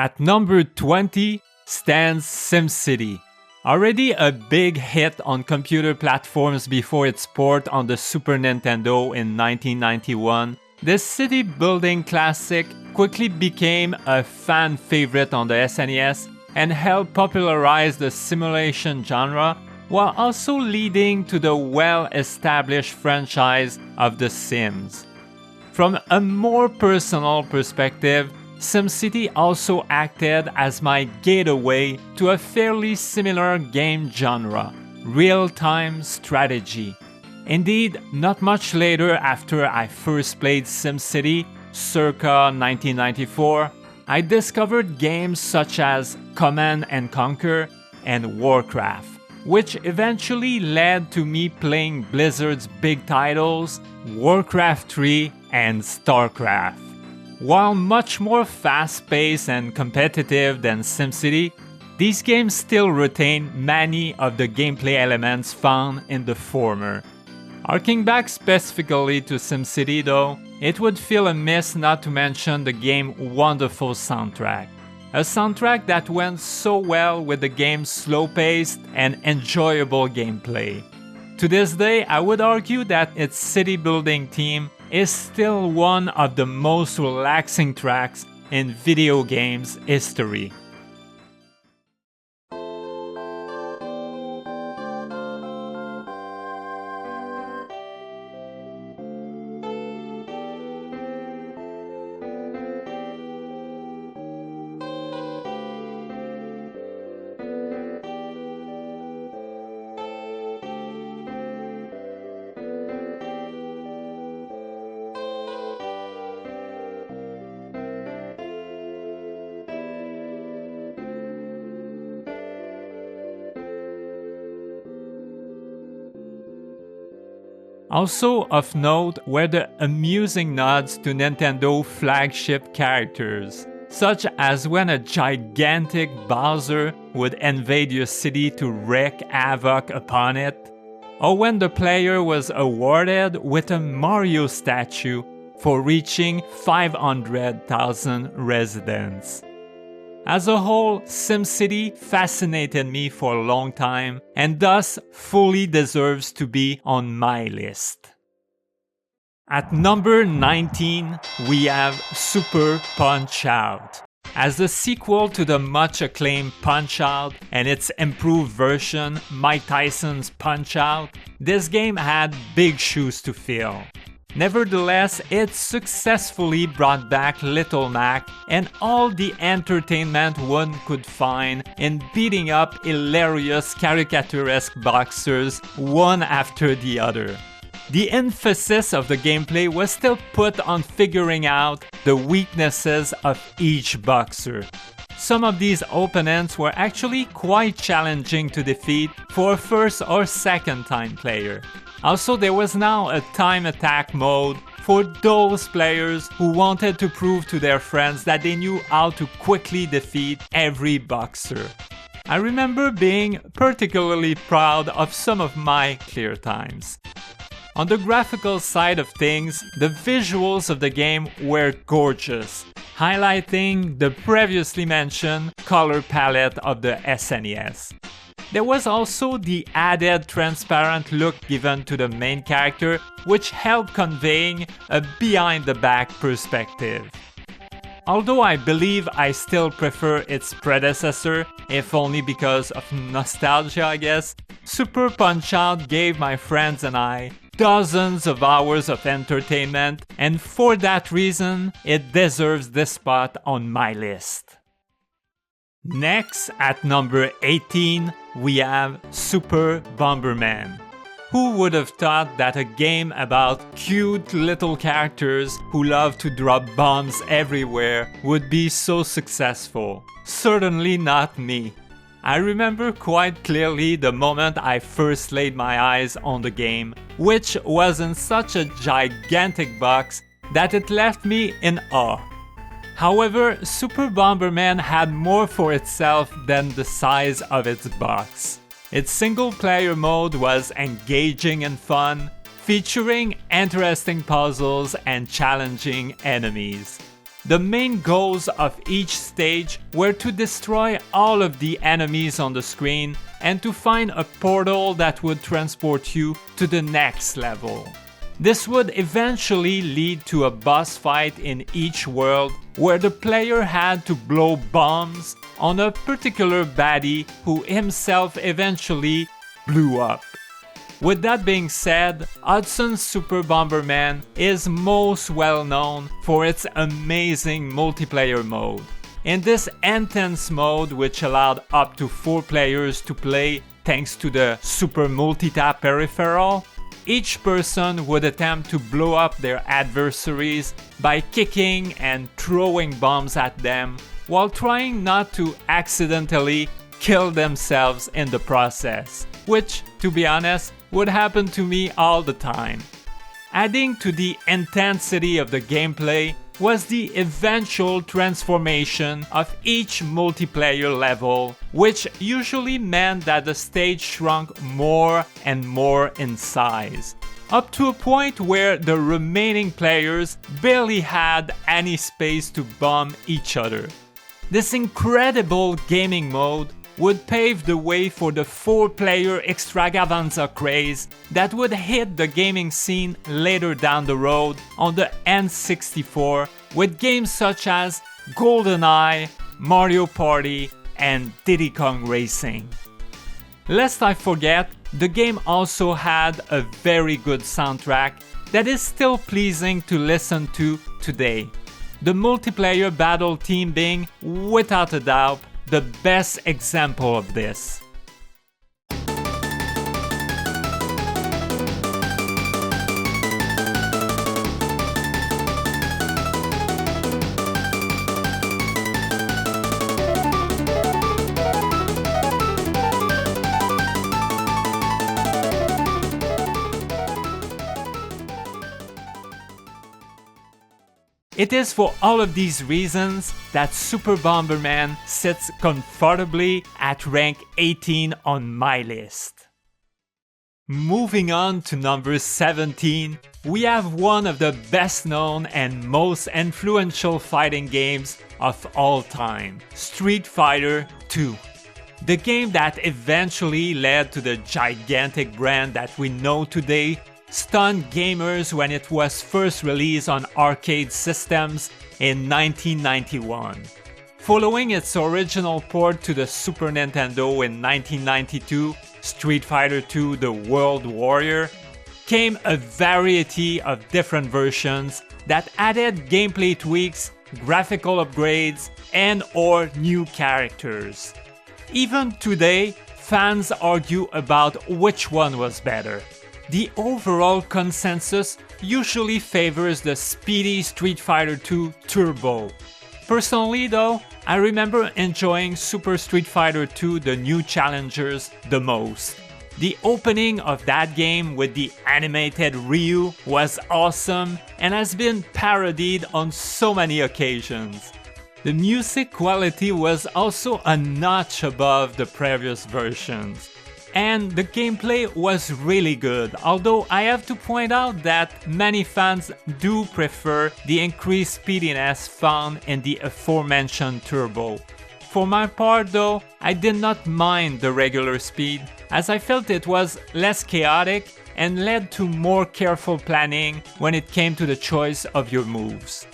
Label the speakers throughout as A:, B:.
A: At number 20 stands SimCity. Already a big hit on computer platforms before its port on the Super Nintendo in 1991, this city-building classic quickly became a fan favorite on the SNES and helped popularize the simulation genre while also leading to the well-established franchise of The Sims. From a more personal perspective, SimCity also acted as my gateway to a fairly similar game genre, real-time strategy. Indeed, not much later after I first played SimCity, circa 1994, I discovered games such as Command & Conquer and Warcraft, which eventually led to me playing Blizzard's big titles, Warcraft 3 and StarCraft. While much more fast-paced and competitive than SimCity, these games still retain many of the gameplay elements found in the former. Harking back specifically to SimCity though, it would feel amiss not to mention the game's wonderful soundtrack. A soundtrack that went so well with the game's slow-paced and enjoyable gameplay. To this day, I would argue that its city-building theme is still one of the most relaxing tracks in video games history. Also of note were the amusing nods to Nintendo flagship characters, such as when a gigantic Bowser would invade your city to wreak havoc upon it, or when the player was awarded with a Mario statue for reaching 500,000 residents. As a whole, SimCity fascinated me for a long time and thus fully deserves to be on my list. At number 19, we have Super Punch-Out! As the sequel to the much acclaimed Punch-Out and its improved version, Mike Tyson's Punch-Out!, this game had big shoes to fill. Nevertheless, it successfully brought back Little Mac and all the entertainment one could find in beating up hilarious caricaturesque boxers one after the other. The emphasis of the gameplay was still put on figuring out the weaknesses of each boxer. Some of these opponents were actually quite challenging to defeat for a first or second time player. Also, there was now a time attack mode for those players who wanted to prove to their friends that they knew how to quickly defeat every boxer. I remember being particularly proud of some of my clear times. On the graphical side of things, the visuals of the game were gorgeous, highlighting the previously mentioned color palette of the SNES. There was also the added transparent look given to the main character, which helped conveying a behind-the-back perspective. Although I believe I still prefer its predecessor, if only because of nostalgia I guess, Super Punch-Out! Gave my friends and I dozens of hours of entertainment, and for that reason, it deserves this spot on my list. Next, at number 18, we have Super Bomberman. Who would have thought that a game about cute little characters who love to drop bombs everywhere would be so successful? Certainly not me. I remember quite clearly the moment I first laid my eyes on the game, which was in such a gigantic box that it left me in awe. However, Super Bomberman had more for itself than the size of its box. Its single-player mode was engaging and fun, featuring interesting puzzles and challenging enemies. The main goals of each stage were to destroy all of the enemies on the screen and to find a portal that would transport you to the next level. This would eventually lead to a boss fight in each world where the player had to blow bombs on a particular baddie who himself eventually blew up. With that being said, Hudson's Super Bomberman is most well known for its amazing multiplayer mode. In this intense mode, which allowed up to 4 players to play thanks to the Super Multitap peripheral, each person would attempt to blow up their adversaries by kicking and throwing bombs at them while trying not to accidentally kill themselves in the process, which, to be honest, would happen to me all the time. Adding to the intensity of the gameplay was the eventual transformation of each multiplayer level, which usually meant that the stage shrunk more and more in size, up to a point where the remaining players barely had any space to bomb each other. This incredible gaming mode would pave the way for the 4-player extravaganza craze that would hit the gaming scene later down the road on the N64 with games such as GoldenEye, Mario Party, and Diddy Kong Racing. Lest I forget, the game also had a very good soundtrack that is still pleasing to listen to today. The multiplayer battle theme being, without a doubt, the best example of this. It is for all of these reasons that Super Bomberman sits comfortably at rank 18 on my list. Moving on to number 17, we have one of the best known and most influential fighting games of all time, Street Fighter II. The game that eventually led to the gigantic brand that we know today stunned gamers when it was first released on arcade systems in 1991. Following its original port to the Super Nintendo in 1992, Street Fighter II: The World Warrior, came a variety of different versions that added gameplay tweaks, graphical upgrades, and/or new characters. Even today, fans argue about which one was better. The overall consensus usually favors the speedy Street Fighter II Turbo. Personally though, I remember enjoying Super Street Fighter II: The New Challengers the most. The opening of that game with the animated Ryu was awesome and has been parodied on so many occasions. The music quality was also a notch above the previous versions. And the gameplay was really good, although I have to point out that many fans do prefer the increased speediness found in the aforementioned Turbo. For my part though, I did not mind the regular speed, as I felt it was less chaotic and led to more careful planning when it came to the choice of your moves.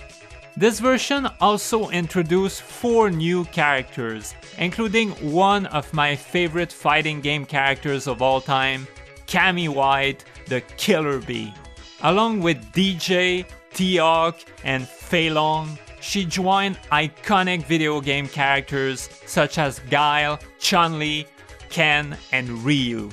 A: This version also introduced 4 new characters, including one of my favorite fighting game characters of all time, Cammy White, the Killer Bee. Along with DJ, T-Hawk, and Fei Long, she joined iconic video game characters such as Guile, Chun-Li, Ken, and Ryu.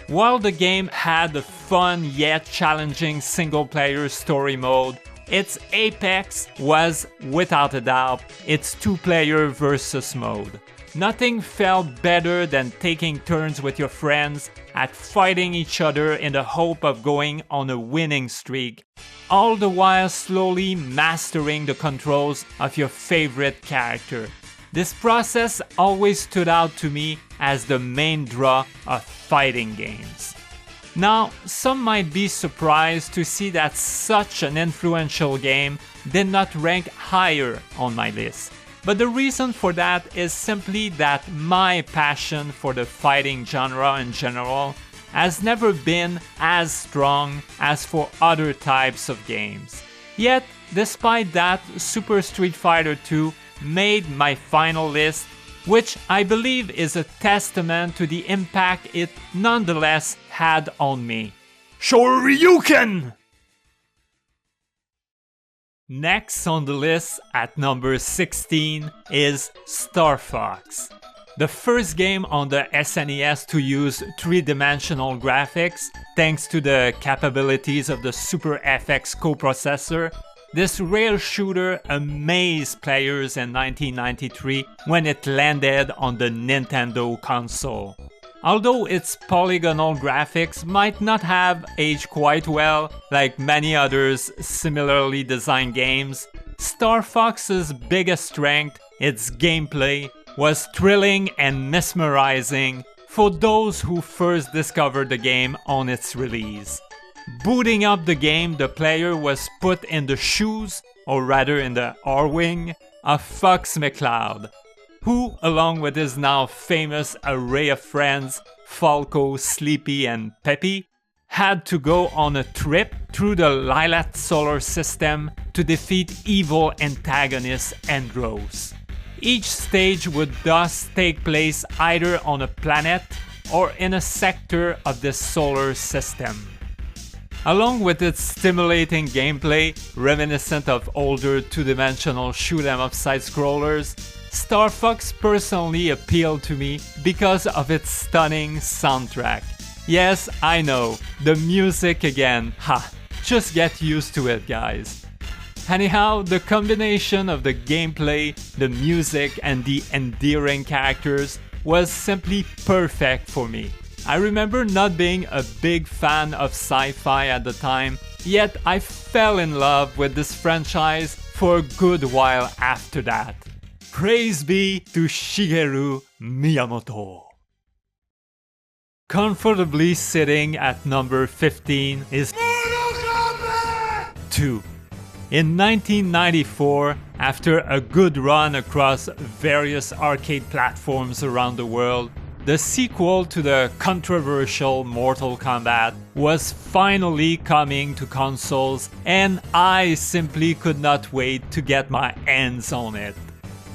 A: While the game had a fun yet challenging single-player story mode, its apex was, without a doubt, its 2-player versus mode. Nothing felt better than taking turns with your friends at fighting each other in the hope of going on a winning streak, all the while slowly mastering the controls of your favorite character. This process always stood out to me as the main draw of fighting games. Now, some might be surprised to see that such an influential game did not rank higher on my list. But the reason for that is simply that my passion for the fighting genre in general has never been as strong as for other types of games. Yet, despite that, Super Street Fighter 2 made my final list, which I believe is a testament to the impact it nonetheless had on me. Shoryuken! Next on the list at number 16 is Star Fox. The first game on the SNES to use three-dimensional graphics thanks to the capabilities of the Super FX coprocessor. This rail shooter amazed players in 1993 when it landed on the Nintendo console. Although its polygonal graphics might not have aged quite well, like many others similarly designed games, Star Fox's biggest strength, its gameplay, was thrilling and mesmerizing for those who first discovered the game on its release. Booting up the game, the player was put in the shoes, or rather in the R-wing, of Fox McCloud, who, along with his now famous array of friends, Falco, Sleepy, and Peppy, had to go on a trip through the Lilat solar system to defeat evil antagonist Andros. Each stage would thus take place either on a planet or in a sector of the solar system. Along with its stimulating gameplay, reminiscent of older two-dimensional shoot-'em-up side-scrollers, Star Fox personally appealed to me because of its stunning soundtrack. Yes, I know, the music again, just get used to it, guys. Anyhow, the combination of the gameplay, the music, and the endearing characters was simply perfect for me. I remember not being a big fan of sci-fi at the time, yet I fell in love with this franchise for a good while after that. Praise be to Shigeru Miyamoto. Comfortably sitting at number 15 is Mortal Kombat 2. In 1994, after a good run across various arcade platforms around the world, the sequel to the controversial Mortal Kombat was finally coming to consoles, and I simply could not wait to get my hands on it.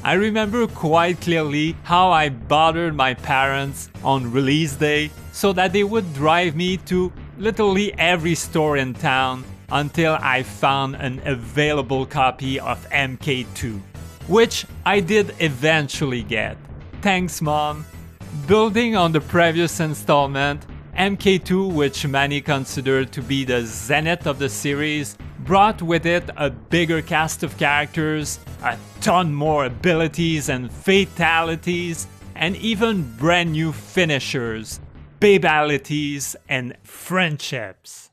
A: I remember quite clearly how I bothered my parents on release day so that they would drive me to literally every store in town until I found an available copy of MK2, which I did eventually get. Thanks, Mom. Building on the previous installment, MK2, which many consider to be the zenith of the series, brought with it a bigger cast of characters, a ton more abilities and fatalities, and even brand new finishers, babalities, and friendships.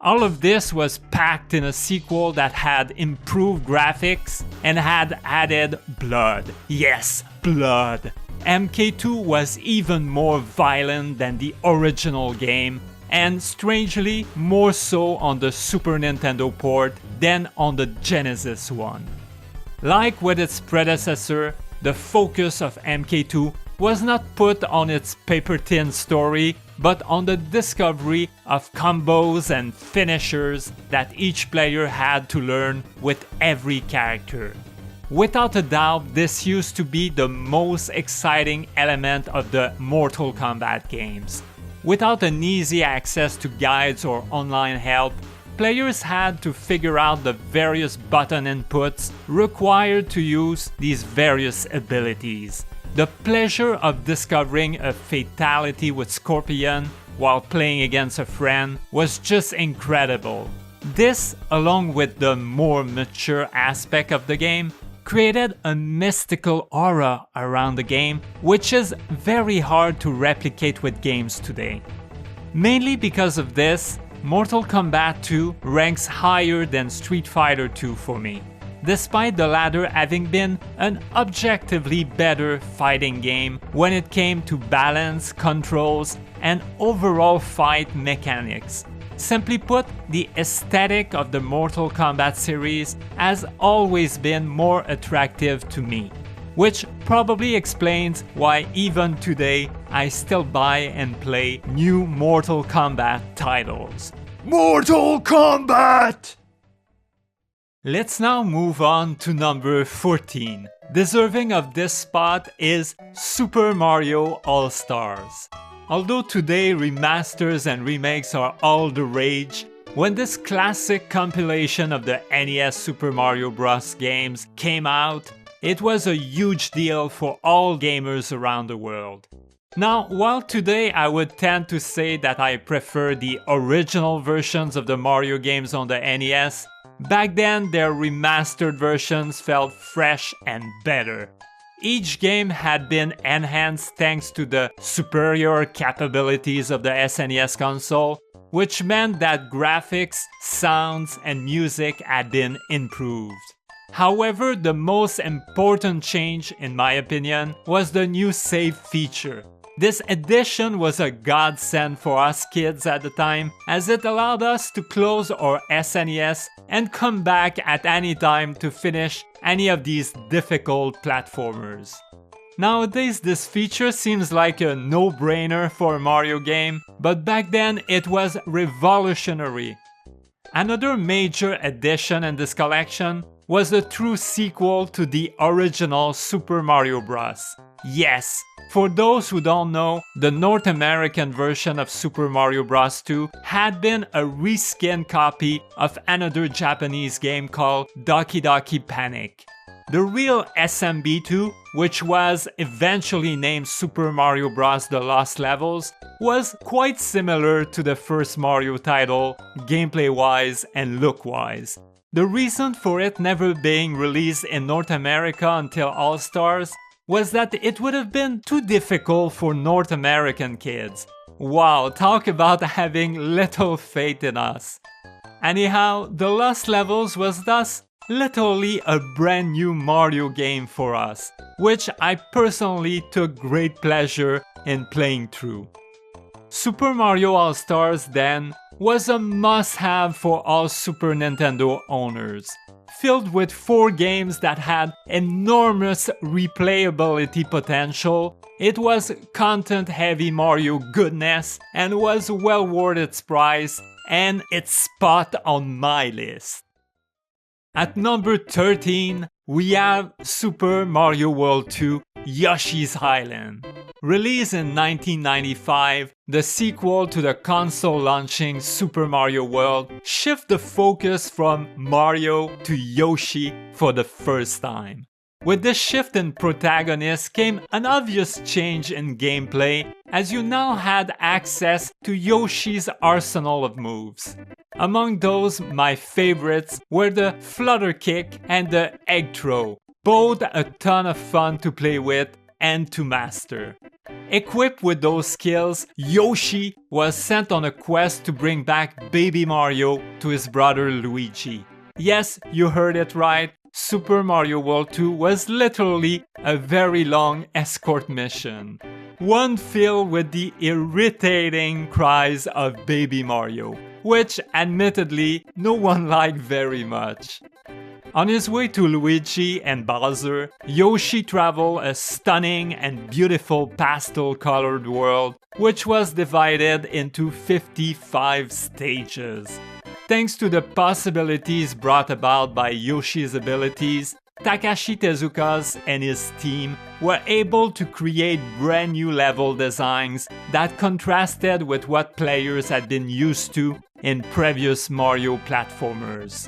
A: All of this was packed in a sequel that had improved graphics and had added blood. Yes, blood. MK2 was even more violent than the original game, and strangely more so on the Super Nintendo port than on the Genesis one. Like with its predecessor, the focus of MK2 was not put on its paper-thin story, but on the discovery of combos and finishers that each player had to learn with every character. Without a doubt, this used to be the most exciting element of the Mortal Kombat games. Without an easy access to guides or online help, players had to figure out the various button inputs required to use these various abilities. The pleasure of discovering a fatality with Scorpion while playing against a friend was just incredible. This, along with the more mature aspect of the game, created a mystical aura around the game, which is very hard to replicate with games today. Mainly because of this, Mortal Kombat 2 ranks higher than Street Fighter 2 for me, despite the latter having been an objectively better fighting game when it came to balance, controls, and overall fight mechanics. Simply put, the aesthetic of the Mortal Kombat series has always been more attractive to me, which probably explains why even today I still buy and play new Mortal Kombat titles. Mortal Kombat! Let's now move on to number 14. Deserving of this spot is Super Mario All-Stars. Although today remasters and remakes are all the rage, when this classic compilation of the NES Super Mario Bros. Games came out, it was a huge deal for all gamers around the world. Now, while today I would tend to say that I prefer the original versions of the Mario games on the NES, back then their remastered versions felt fresh and better. Each game had been enhanced thanks to the superior capabilities of the SNES console, which meant that graphics, sounds, and music had been improved. However, the most important change, in my opinion, was the new save feature. This addition was a godsend for us kids at the time, as it allowed us to close our SNES and come back at any time to finish any of these difficult platformers. Nowadays, this feature seems like a no-brainer for a Mario game, but back then it was revolutionary. Another major addition in this collection was a true sequel to the original Super Mario Bros. Yes, for those who don't know, the North American version of Super Mario Bros. 2 had been a reskin copy of another Japanese game called Doki Doki Panic. The real SMB2, which was eventually named Super Mario Bros. The Lost Levels, was quite similar to the first Mario title, gameplay-wise and look-wise. The reason for it never being released in North America until All-Stars was that it would have been too difficult for North American kids. Wow, talk about having little faith in us. Anyhow, The Lost Levels was thus literally a brand new Mario game for us, which I personally took great pleasure in playing through. Super Mario All-Stars then was a must-have for all Super Nintendo owners. Filled with 4 games that had enormous replayability potential, it was content-heavy Mario goodness and was well worth its price and its spot on my list. At number 13, we have Super Mario World 2 Yoshi's Island. Released in 1995, the sequel to the console launching Super Mario World shifted the focus from Mario to Yoshi for the first time. With this shift in protagonist came an obvious change in gameplay, as you now had access to Yoshi's arsenal of moves. Among those, my favorites were the Flutter Kick and the Egg Throw, both a ton of fun to play with and to master. Equipped with those skills, Yoshi was sent on a quest to bring back Baby Mario to his brother Luigi. Yes, you heard it right. Super Mario World 2 was literally a very long escort mission. One filled with the irritating cries of Baby Mario, which admittedly no one liked very much. On his way to Luigi and Bowser, Yoshi traveled a stunning and beautiful pastel-colored world, which was divided into 55 stages. Thanks to the possibilities brought about by Yoshi's abilities, Takashi Tezuka's and his team were able to create brand new level designs that contrasted with what players had been used to in previous Mario platformers.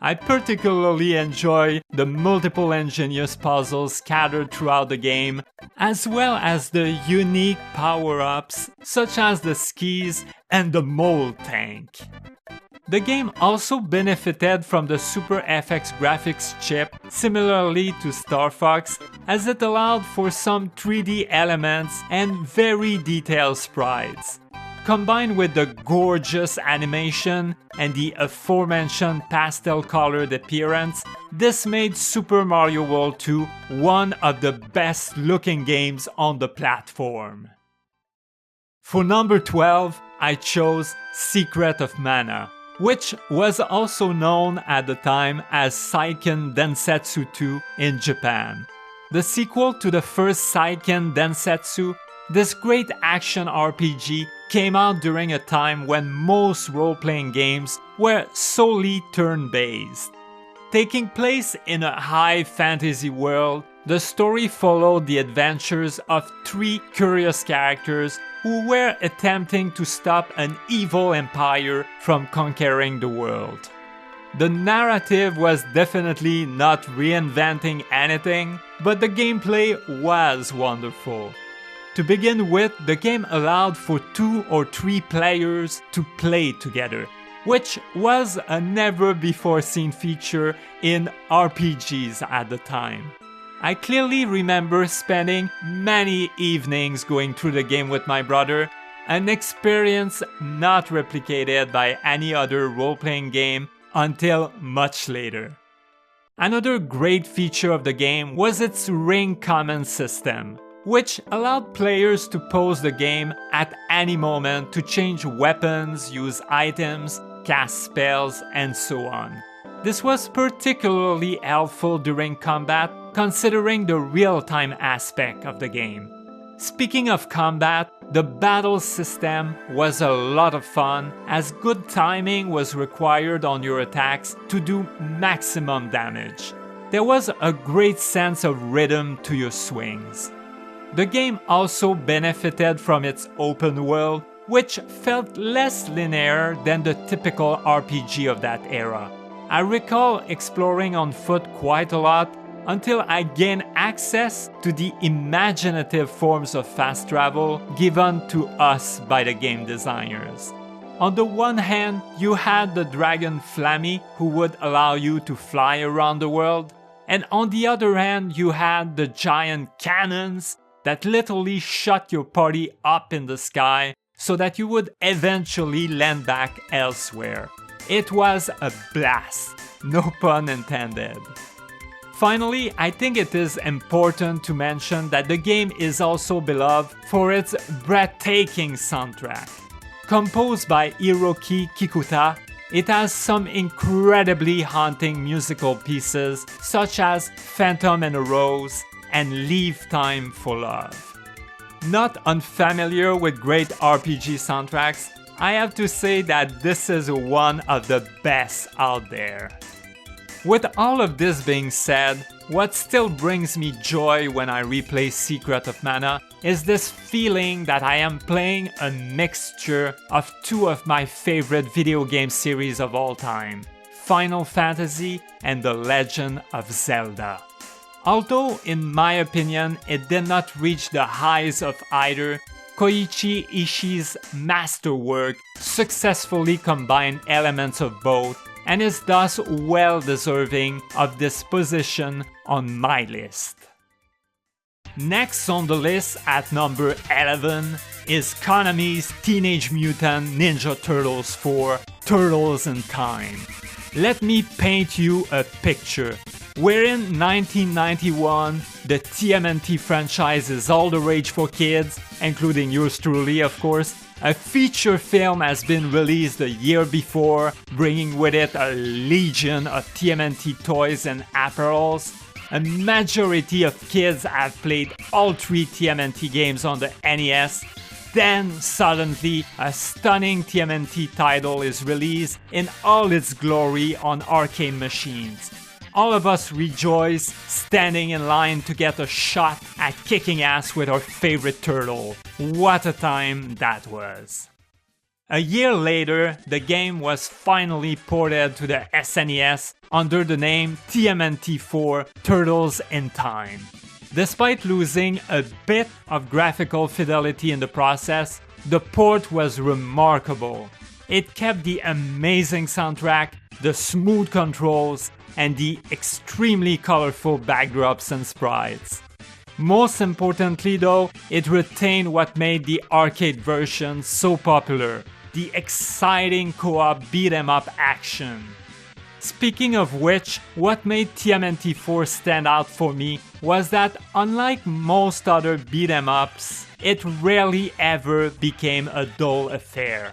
A: I particularly enjoy the multiple ingenious puzzles scattered throughout the game, as well as the unique power-ups such as the skis and the mold tank. The game also benefited from the Super FX graphics chip, similarly to Star Fox, as it allowed for some 3D elements and very detailed sprites. Combined with the gorgeous animation and the aforementioned pastel-colored appearance, this made Super Mario World 2 one of the best-looking games on the platform. For number 12, I chose Secret of Mana, which was also known at the time as Seiken Densetsu 2 in Japan. The sequel to the first Seiken Densetsu, this great action RPG came out during a time when most role-playing games were solely turn-based. Taking place in a high fantasy world, the story followed the adventures of three curious characters who were attempting to stop an evil empire from conquering the world. The narrative was definitely not reinventing anything, but the gameplay was wonderful. To begin with, the game allowed for 2 or 3 players to play together, which was a never-before-seen feature in RPGs at the time. I clearly remember spending many evenings going through the game with my brother, an experience not replicated by any other role-playing game until much later. Another great feature of the game was its ring command system, which allowed players to pause the game at any moment to change weapons, use items, cast spells, and so on. This was particularly helpful during combat, considering the real-time aspect of the game. Speaking of combat, the battle system was a lot of fun, as good timing was required on your attacks to do maximum damage. There was a great sense of rhythm to your swings. The game also benefited from its open world, which felt less linear than the typical RPG of that era. I recall exploring on foot quite a lot until I gained access to the imaginative forms of fast travel given to us by the game designers. On the one hand, you had the dragon Flammy, who would allow you to fly around the world, and on the other hand, you had the giant cannons that literally shot your party up in the sky so that you would eventually land back elsewhere. It was a blast, no pun intended. Finally, I think it is important to mention that the game is also beloved for its breathtaking soundtrack. Composed by Hiroki Kikuta, it has some incredibly haunting musical pieces such as Phantom and a Rose and Leave Time for Love. Not unfamiliar with great RPG soundtracks, I have to say that this is one of the best out there. With all of this being said, what still brings me joy when I replay Secret of Mana is this feeling that I am playing a mixture of 2 of my favorite video game series of all time, Final Fantasy and The Legend of Zelda. Although, in my opinion, it did not reach the highs of either, Koichi Ishii's masterwork successfully combined elements of both and is thus well deserving of this position on my list. Next on the list at number 11 is Konami's Teenage Mutant Ninja Turtles 4: Turtles in Time. Let me paint you a picture. Wherein 1991, the TMNT franchise is all the rage for kids, including yours truly of course, a feature film has been released a year before, bringing with it a legion of TMNT toys and apparels. A majority of kids have played all 3 TMNT games on the NES. Then suddenly, a stunning TMNT title is released in all its glory on arcade machines. All of us rejoice, standing in line to get a shot at kicking ass with our favorite turtle. What a time that was. A year later, the game was finally ported to the SNES under the name TMNT 4: Turtles in Time. Despite losing a bit of graphical fidelity in the process, the port was remarkable. It kept the amazing soundtrack, the smooth controls, and the extremely colorful backdrops and sprites. Most importantly though, it retained what made the arcade version so popular, the exciting co-op beat-em-up action. Speaking of which, what made TMNT 4 stand out for me was that unlike most other beat-em-ups, it rarely ever became a dull affair.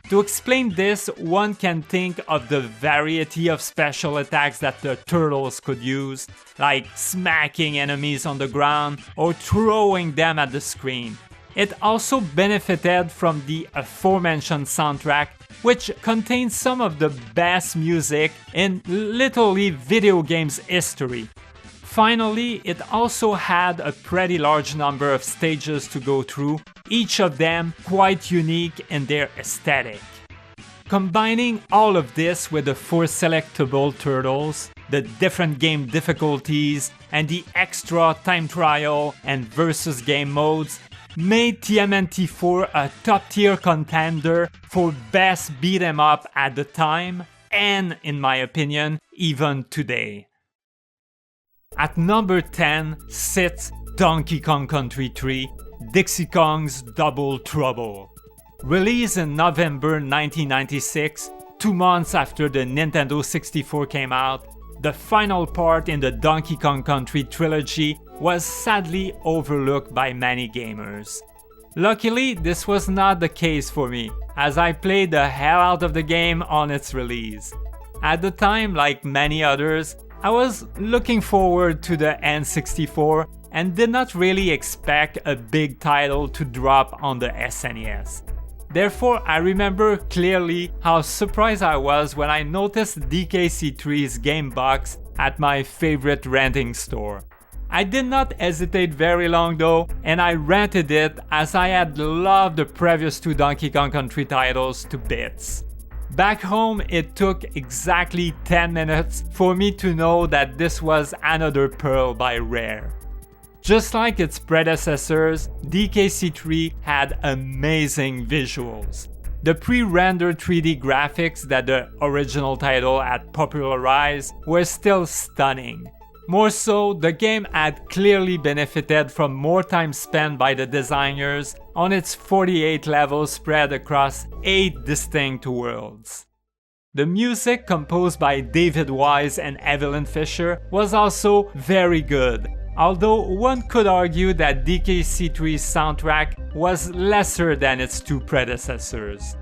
A: To explain this, one can think of the variety of special attacks that the turtles could use, like smacking enemies on the ground or throwing them at the screen. It also benefited from the aforementioned soundtrack, which contains some of the best music in literally video games history. Finally, it also had a pretty large number of stages to go through, each of them quite unique in their aesthetic. Combining all of this with the 4 selectable turtles, the different game difficulties, and the extra time trial and versus game modes made TMNT 4 a top-tier contender for best beat-em-up at the time, and in my opinion, even today. At number 10 sits Donkey Kong Country 3, Dixie Kong's Double Trouble. Released in November 1996, 2 months after the Nintendo 64 came out, the final part in the Donkey Kong Country trilogy was sadly overlooked by many gamers. Luckily, this was not the case for me, as I played the hell out of the game on its release. At the time, like many others, I was looking forward to the N64 and did not really expect a big title to drop on the SNES. Therefore, I remember clearly how surprised I was when I noticed DKC3's game box at my favorite renting store. I did not hesitate very long though, and I rented it as I had loved the previous 2 Donkey Kong Country titles to bits. Back home, it took exactly 10 minutes for me to know that this was another pearl by Rare. Just like its predecessors, DKC3 had amazing visuals. The pre-rendered 3D graphics that the original title had popularized were still stunning. More so, the game had clearly benefited from more time spent by the designers on its 48 levels spread across 8 distinct worlds. The music composed by David Wise and Evelyn Fisher was also very good, although one could argue that DKC3's soundtrack was lesser than its 2 predecessors.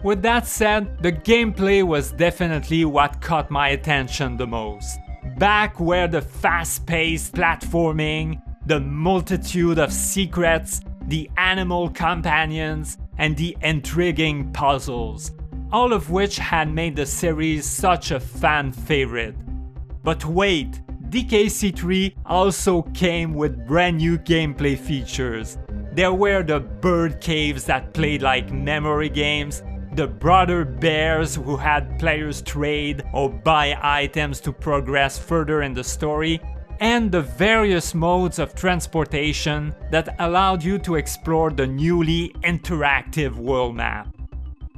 A: With that said, the gameplay was definitely what caught my attention the most. Back where the fast-paced platforming, the multitude of secrets, the animal companions, and the intriguing puzzles, all of which had made the series such a fan favorite. But wait, DKC3 also came with brand new gameplay features. There were the bird caves that played like memory games, the brother bears who had players trade or buy items to progress further in the story, and the various modes of transportation that allowed you to explore the newly interactive world map.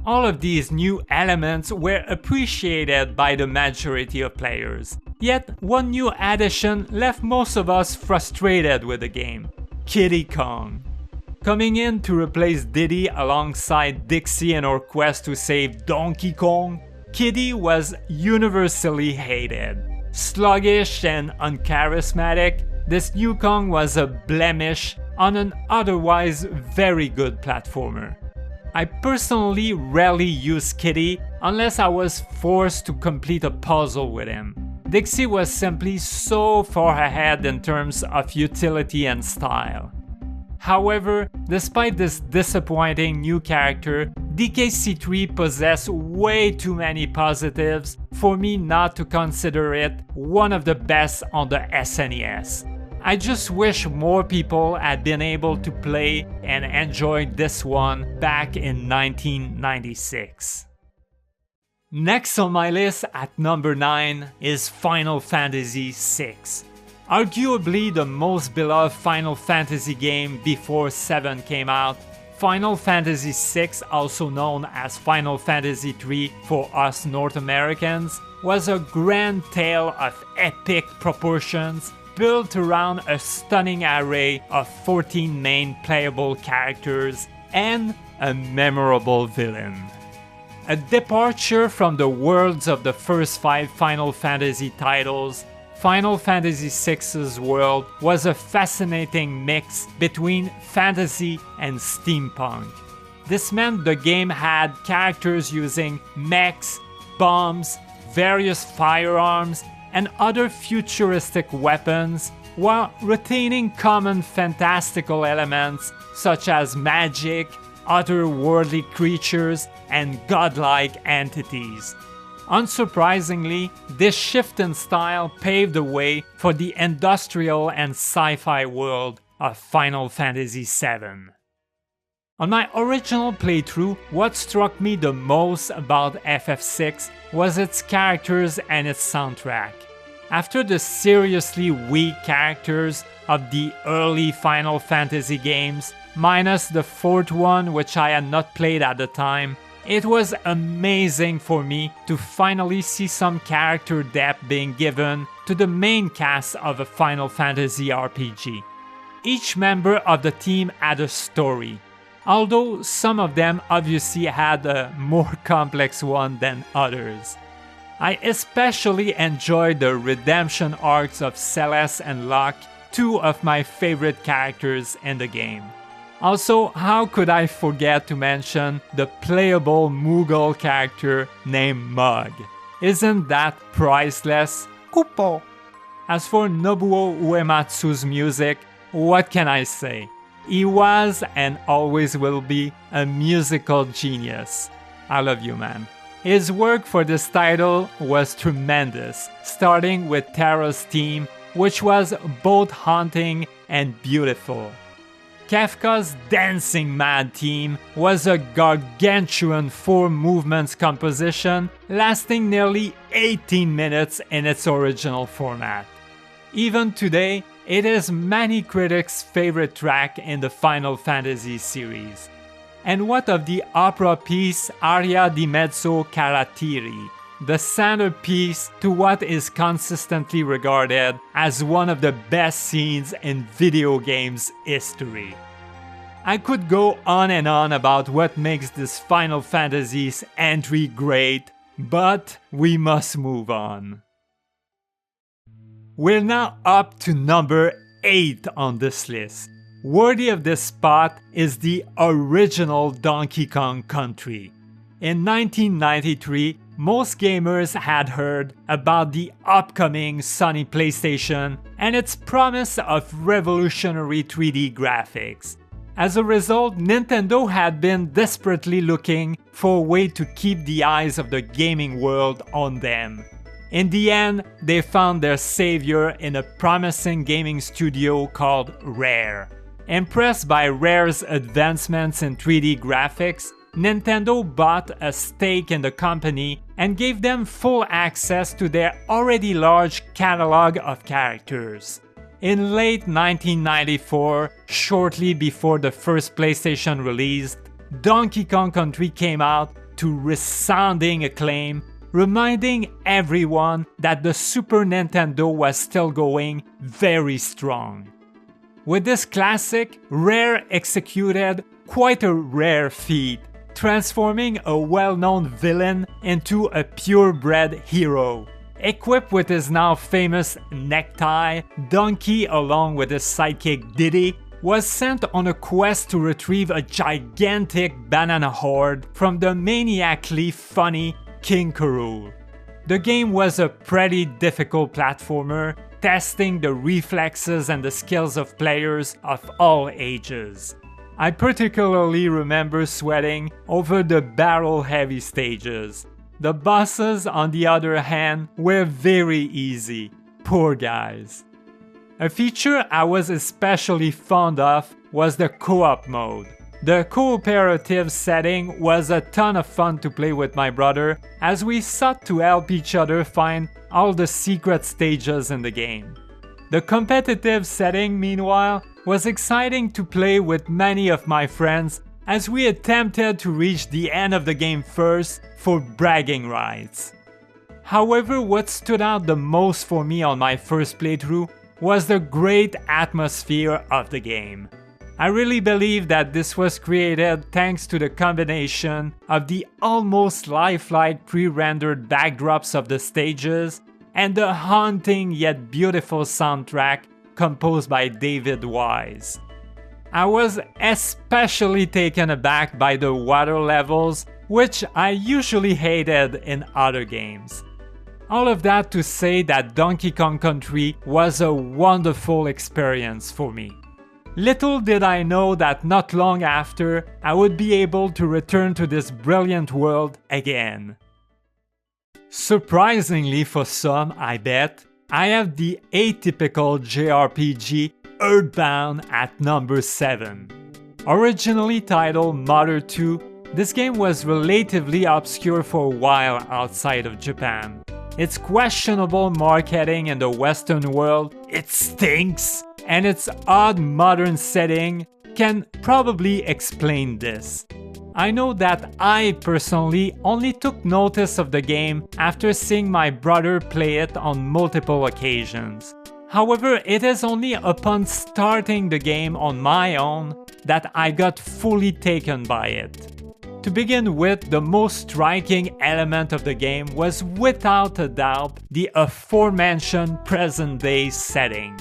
A: All of these new elements were appreciated by the majority of players, yet one new addition left most of us frustrated with the game: Kiddy Kong. Coming in to replace Diddy alongside Dixie in her quest to save Donkey Kong, Kiddy was universally hated. Sluggish and uncharismatic, this new Kong was a blemish on an otherwise very good platformer. I personally rarely use Kiddy unless I was forced to complete a puzzle with him. Dixie was simply so far ahead in terms of utility and style. However, despite this disappointing new character, DKC3 possessed way too many positives for me not to consider it one of the best on the SNES. I just wish more people had been able to play and enjoy this one back in 1996. Next on my list at number 9 is Final Fantasy VI. Arguably the most beloved Final Fantasy game before 7 came out, Final Fantasy VI, also known as Final Fantasy III for us North Americans, was a grand tale of epic proportions built around a stunning array of 14 main playable characters and a memorable villain. A departure from the worlds of the first 5 Final Fantasy titles, Final Fantasy VI's world was a fascinating mix between fantasy and steampunk. This meant the game had characters using mechs, bombs, various firearms, and other futuristic weapons, while retaining common fantastical elements such as magic, otherworldly creatures, and godlike entities. Unsurprisingly, this shift in style paved the way for the industrial and sci-fi world of Final Fantasy VII. On my original playthrough, what struck me the most about FF6 was its characters and its soundtrack. After the seriously weak characters of the early Final Fantasy games, minus the fourth one which I had not played at the time, it was amazing for me to finally see some character depth being given to the main cast of a Final Fantasy RPG. Each member of the team had a story, although some of them obviously had a more complex one than others. I especially enjoyed the redemption arcs of Celeste and Locke, two of my favorite characters in the game. Also, how could I forget to mention the playable Moogle character named Mug? Isn't that priceless? Kupo! As for Nobuo Uematsu's music, what can I say? He was and always will be a musical genius. I love you, man. His work for this title was tremendous, starting with Terra's theme, which was both haunting and beautiful. Kefka's Dancing Mad theme was a gargantuan 4 movements composition lasting nearly 18 minutes in its original format. Even today, it is many critics' favorite track in the Final Fantasy series. And what of the opera piece Aria di Mezzo Carattere, the centerpiece to what is consistently regarded as one of the best scenes in video games history? I could go on and on about what makes this Final Fantasy's entry great, but we must move on. We're now up to number 8 on this list. Worthy of this spot is the original Donkey Kong Country. In 1993, most gamers had heard about the upcoming Sony PlayStation and its promise of revolutionary 3D graphics. As a result, Nintendo had been desperately looking for a way to keep the eyes of the gaming world on them. In the end, they found their savior in a promising gaming studio called Rare. Impressed by Rare's advancements in 3D graphics, Nintendo bought a stake in the company and gave them full access to their already large catalog of characters. In late 1994, shortly before the first PlayStation released, Donkey Kong Country came out to resounding acclaim, reminding everyone that the Super Nintendo was still going very strong. With this classic, Rare executed quite a rare feat, transforming a well-known villain into a purebred hero. Equipped with his now famous necktie, Donkey, along with his sidekick Diddy, was sent on a quest to retrieve a gigantic banana horde from the maniacally funny King K. Rool. The game was a pretty difficult platformer, testing the reflexes and the skills of players of all ages. I particularly remember sweating over the barrel-heavy stages. The bosses, on the other hand, were very easy. Poor guys. A feature I was especially fond of was the co-op mode. The cooperative setting was a ton of fun to play with my brother as we sought to help each other find all the secret stages in the game. The competitive setting, meanwhile, was exciting to play with many of my friends as we attempted to reach the end of the game first for bragging rights. However, what stood out the most for me on my first playthrough was the great atmosphere of the game. I really believe that this was created thanks to the combination of the almost lifelike pre-rendered backdrops of the stages, and the haunting yet beautiful soundtrack composed by David Wise. I was especially taken aback by the water levels, which I usually hated in other games. All of that to say that Donkey Kong Country was a wonderful experience for me. Little did I know that not long after, I would be able to return to this brilliant world again. Surprisingly for some, I bet, I have the atypical JRPG Earthbound at number 7. Originally titled Mother 2, this game was relatively obscure for a while outside of Japan. Its questionable marketing in the Western world, it stinks, and its odd modern setting can probably explain this. I know that I personally only took notice of the game after seeing my brother play it on multiple occasions. However, it is only upon starting the game on my own that I got fully taken by it. To begin with, the most striking element of the game was without a doubt the aforementioned present-day setting.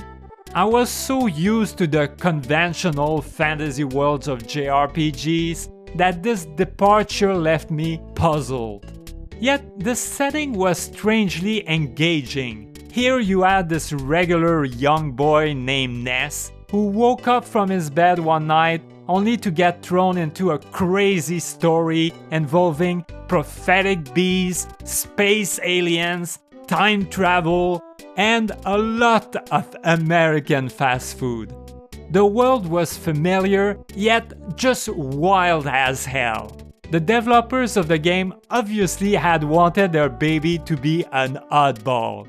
A: I was so used to the conventional fantasy worlds of JRPGs that this departure left me puzzled. Yet the setting was strangely engaging. Here you had this regular young boy named Ness who woke up from his bed one night only to get thrown into a crazy story involving prophetic bees, space aliens, time travel, and a lot of American fast food. The world was familiar, yet just wild as hell. The developers of the game obviously had wanted their baby to be an oddball.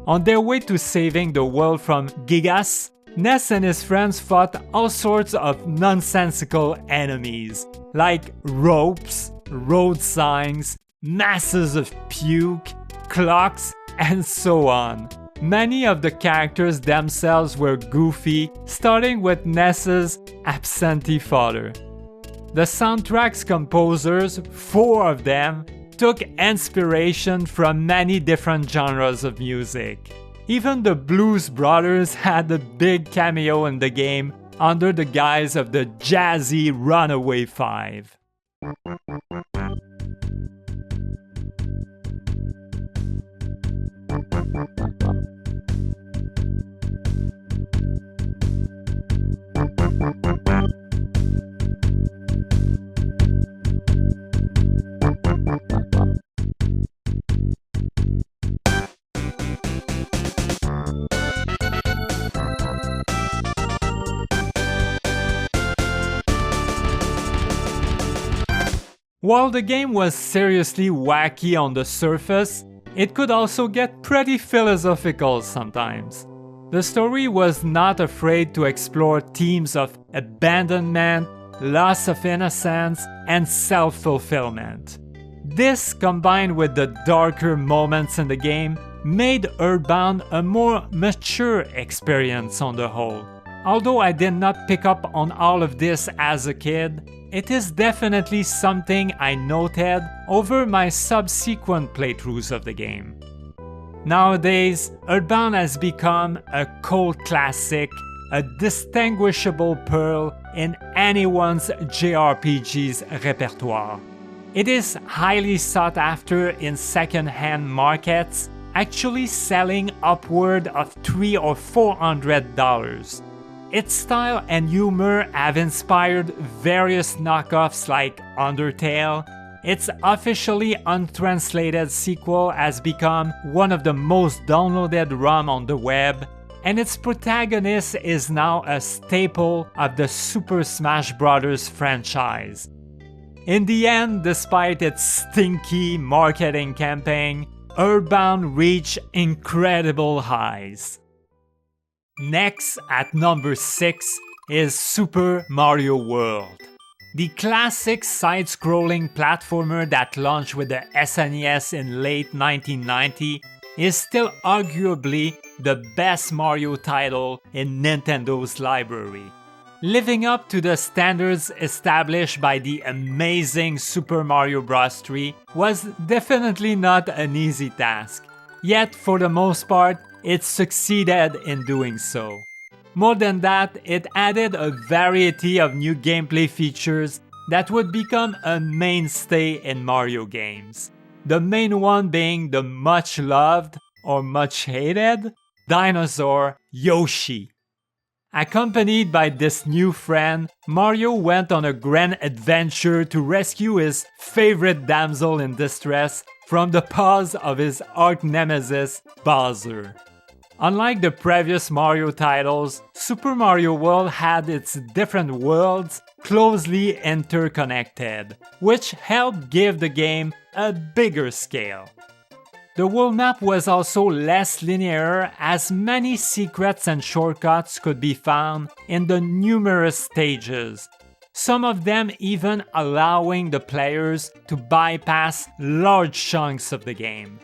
A: On their way to saving the world from Gigas, Ness and his friends fought all sorts of nonsensical enemies, like ropes, road signs, masses of puke, clocks, and so on. Many of the characters themselves were goofy, starting with Ness's absentee father. The soundtrack's composers, 4 of them, took inspiration from many different genres of music. Even the Blues Brothers had a big cameo in the game under the guise of the jazzy Runaway Five. While the game was seriously wacky on the surface, it could also get pretty philosophical sometimes. The story was not afraid to explore themes of abandonment, loss of innocence, and self-fulfillment. This, combined with the darker moments in the game, made Earthbound a more mature experience on the whole. Although I did not pick up on all of this as a kid, it is definitely something I noted over my subsequent playthroughs of the game. Nowadays, Earthbound has become a cult classic, a distinguishable pearl in anyone's JRPG's repertoire. It is highly sought after in second-hand markets, actually selling upward of $300 or $400. Its style and humor have inspired various knockoffs like Undertale. Its officially untranslated sequel has become one of the most downloaded ROM on the web, and its protagonist is now a staple of the Super Smash Bros. Franchise. In the end, despite its stinky marketing campaign, Earthbound reached incredible highs. Next, at number 6, is Super Mario World. The classic side-scrolling platformer that launched with the SNES in late 1990 is still arguably the best Mario title in Nintendo's library. Living up to the standards established by the amazing Super Mario Bros. 3 was definitely not an easy task. Yet, for the most part, it succeeded in doing so. More than that, it added a variety of new gameplay features that would become a mainstay in Mario games. The main one being the much loved, or much hated, dinosaur Yoshi. Accompanied by this new friend, Mario went on a grand adventure to rescue his favorite damsel in distress from the paws of his arch-nemesis, Bowser. Unlike the previous Mario titles, Super Mario World had its different worlds closely interconnected, which helped give the game a bigger scale. The world map was also less linear, as many secrets and shortcuts could be found in the numerous stages, some of them even allowing the players to bypass large chunks of the game.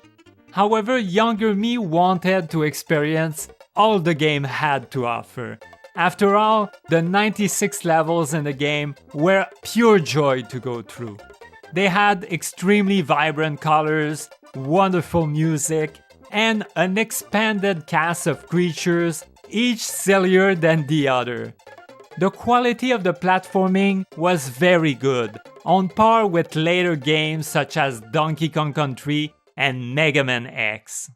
A: However, younger me wanted to experience all the game had to offer. After all, the 96 levels in the game were pure joy to go through. They had extremely vibrant colors, wonderful music, and an expanded cast of creatures, each sillier than the other. The quality of the platforming was very good, on par with later games such as Donkey Kong Country and Mega Man X.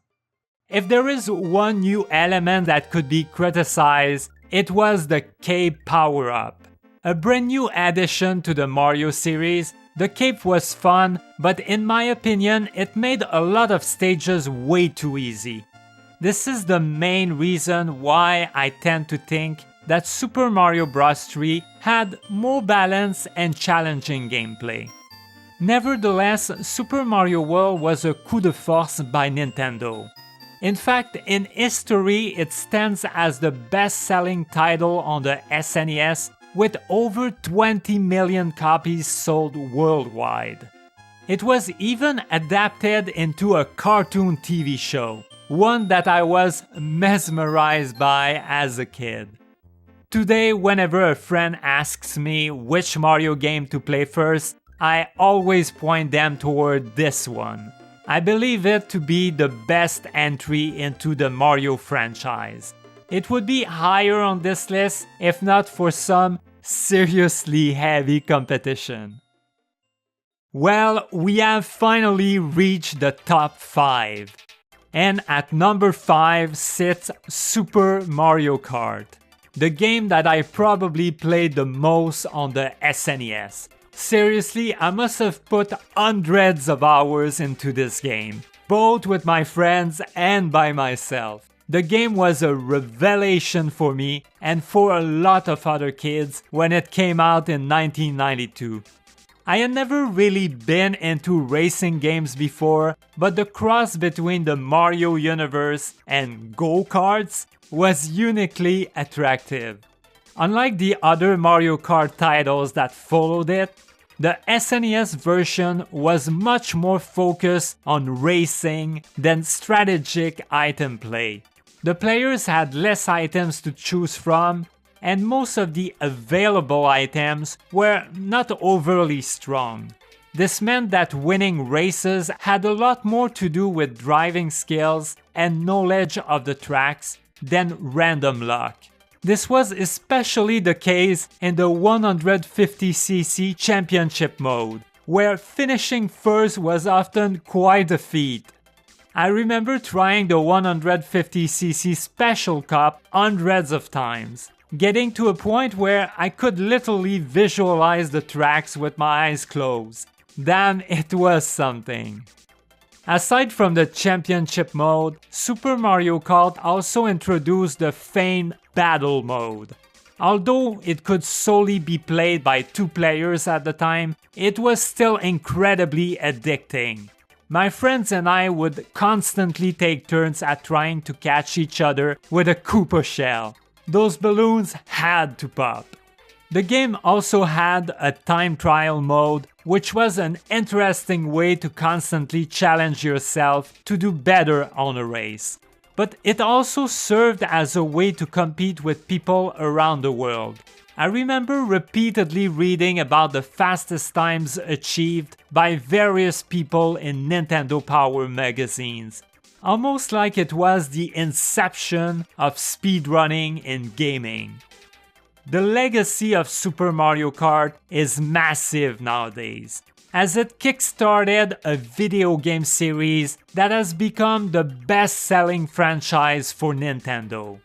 A: If there is one new element that could be criticized, it was the cape power-up. A brand new addition to the Mario series, the cape was fun, but in my opinion, it made a lot of stages way too easy. This is the main reason why I tend to think that Super Mario Bros. 3 had more balance and challenging gameplay. Nevertheless, Super Mario World was a coup de force by Nintendo. In fact, in history, it stands as the best-selling title on the SNES with over 20 million copies sold worldwide. It was even adapted into a cartoon TV show, one that I was mesmerized by as a kid. Today, whenever a friend asks me which Mario game to play first, I always point them toward this one. I believe it to be the best entry into the Mario franchise. It would be higher on this list if not for some seriously heavy competition. Well, we have finally reached the top 5. And at number 5 sits Super Mario Kart, the game that I probably played the most on the SNES. Seriously, I must have put hundreds of hours into this game, both with my friends and by myself. The game was a revelation for me and for a lot of other kids when it came out in 1992. I had never really been into racing games before, but the cross between the Mario universe and go-karts was uniquely attractive. Unlike the other Mario Kart titles that followed it, the SNES version was much more focused on racing than strategic item play. The players had less items to choose from, and most of the available items were not overly strong. This meant that winning races had a lot more to do with driving skills and knowledge of the tracks than random luck. This was especially the case in the 150cc championship mode, where finishing first was often quite a feat. I remember trying the 150cc Special Cup hundreds of times, getting to a point where I could literally visualize the tracks with my eyes closed. Damn, it was something. Aside from the championship mode, Super Mario Kart also introduced the famed Battle Mode. Although it could solely be played by 2 players at the time, it was still incredibly addicting. My friends and I would constantly take turns at trying to catch each other with a Koopa shell. Those balloons had to pop. The game also had a time trial mode, which was an interesting way to constantly challenge yourself to do better on a race. But it also served as a way to compete with people around the world. I remember repeatedly reading about the fastest times achieved by various people in Nintendo Power magazines. almost like it was the inception of speedrunning in gaming. The legacy of Super Mario Kart is massive nowadays, as it kickstarted a video game series that has become the best-selling franchise for Nintendo.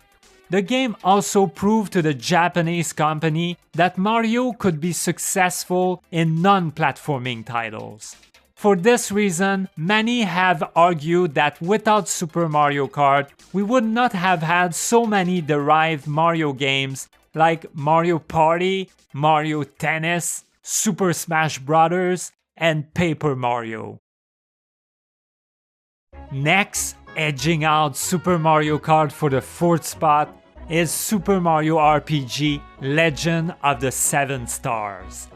A: The game also proved to the Japanese company that Mario could be successful in non-platforming titles. For this reason, many have argued that without Super Mario Kart, we would not have had so many derived Mario games like Mario Party, Mario Tennis, Super Smash Bros., and Paper Mario. Next, edging out Super Mario Kart for the 4th spot is Super Mario RPG Legend of the Seven Stars.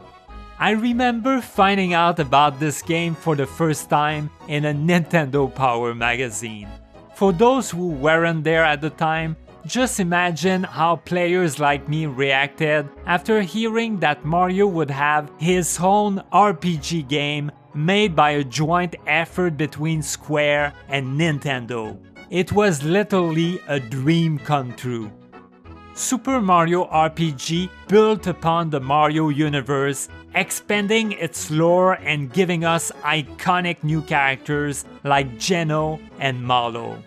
A: I remember finding out about this game for the first time in a Nintendo Power magazine. For those who weren't there at the time, just imagine how players like me reacted after hearing that Mario would have his own RPG game made by a joint effort between Square and Nintendo. It was literally a dream come true. Super Mario RPG built upon the Mario universe, expanding its lore and giving us iconic new characters like Geno and Mallow.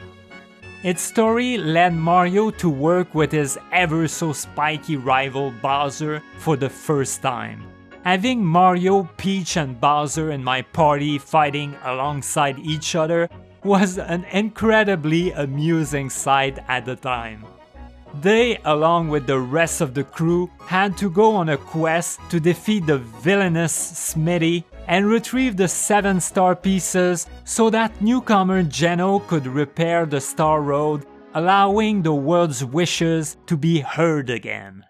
A: Its story led Mario to work with his ever-so-spiky rival Bowser for the first time. Having Mario, Peach, and Bowser in my party fighting alongside each other was an incredibly amusing sight at the time. They, along with the rest of the crew, had to go on a quest to defeat the villainous Smitty and retrieve the 7 star pieces so that newcomer Geno could repair the Star Road, allowing the world's wishes to be heard again.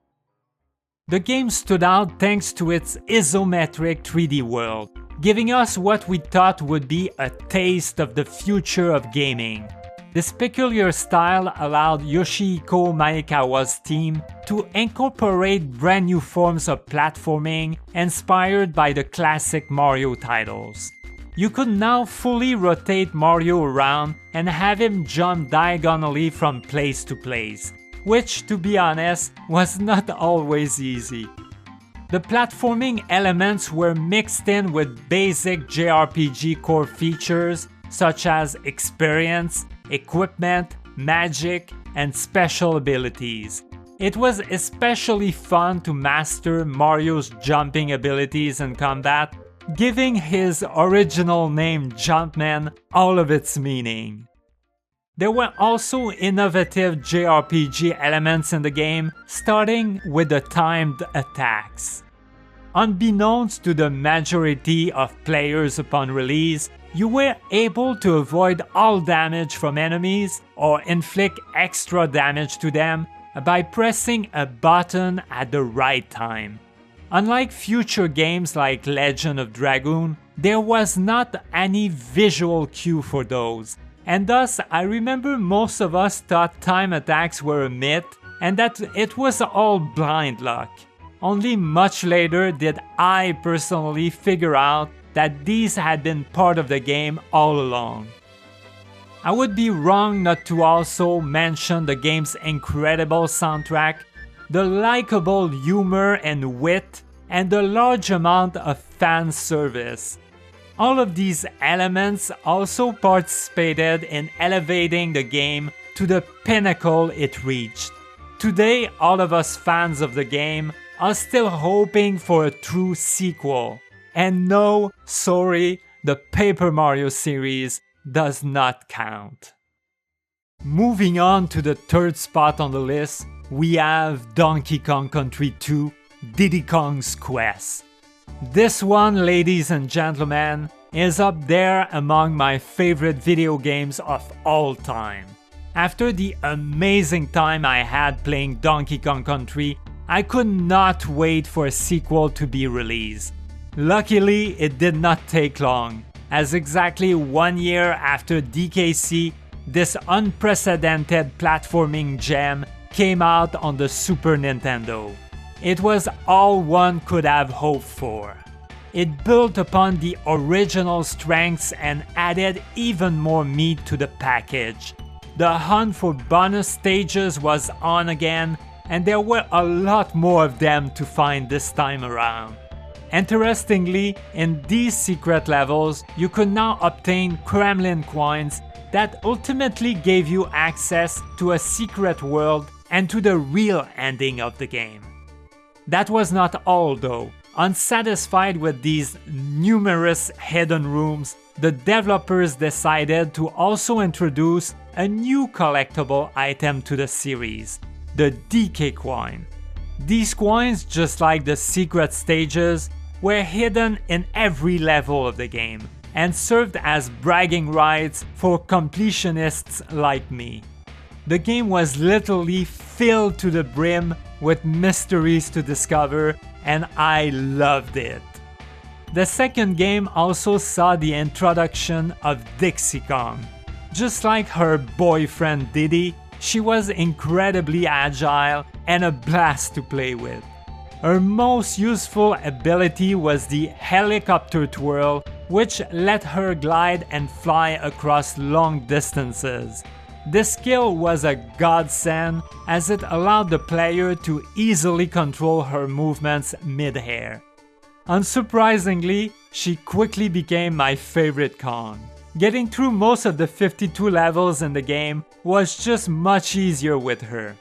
A: The game stood out thanks to its isometric 3D world, giving us what we thought would be a taste of the future of gaming. This peculiar style allowed Yoshihiko Maekawa's team to incorporate brand new forms of platforming inspired by the classic Mario titles. You could now fully rotate Mario around and have him jump diagonally from place to place, which, to be honest, was not always easy. The platforming elements were mixed in with basic JRPG core features such as experience, equipment, magic, and special abilities. It was especially fun to master Mario's jumping abilities in combat, giving his original name Jumpman all of its meaning. There were also innovative JRPG elements in the game, starting with the timed attacks. Unbeknownst to the majority of players upon release, you were able to avoid all damage from enemies or inflict extra damage to them by pressing a button at the right time. Unlike future games like Legend of Dragoon, there was not any visual cue for those, and thus I remember most of us thought time attacks were a myth and that it was all blind luck. Only much later did I personally figure out that these had been part of the game all along. I would be wrong not to also mention the game's incredible soundtrack, the likable humor and wit, and the large amount of fan service. All of these elements also participated in elevating the game to the pinnacle it reached. Today, all of us fans of the game are still hoping for a true sequel. And no, sorry, the Paper Mario series does not count. Moving on to the 3rd spot on the list, we have Donkey Kong Country 2: Diddy Kong's Quest. This one, ladies and gentlemen, is up there among my favorite video games of all time. After the amazing time I had playing Donkey Kong Country, I could not wait for a sequel to be released. Luckily, it did not take long, as exactly 1 year after DKC, this unprecedented platforming gem came out on the Super Nintendo. It was all one could have hoped for. It built upon the original strengths and added even more meat to the package. The hunt for bonus stages was on again, and there were a lot more of them to find this time around. Interestingly, in these secret levels, you could now obtain Kremlin coins that ultimately gave you access to a secret world and to the real ending of the game. That was not all though. Unsatisfied with these numerous hidden rooms, the developers decided to also introduce a new collectible item to the series, the DK coin. These coins, just like the secret stages, were hidden in every level of the game and served as bragging rights for completionists like me. The game was literally filled to the brim with mysteries to discover, and I loved it. The second game also saw the introduction of Dixie Kong. Just like her boyfriend Diddy, she was incredibly agile and a blast to play with. Her most useful ability was the helicopter twirl, which let her glide and fly across long distances. This skill was a godsend as it allowed the player to easily control her movements mid-air. Unsurprisingly, she quickly became my favorite Kong. Getting through most of the 52 levels in the game was just much easier with her.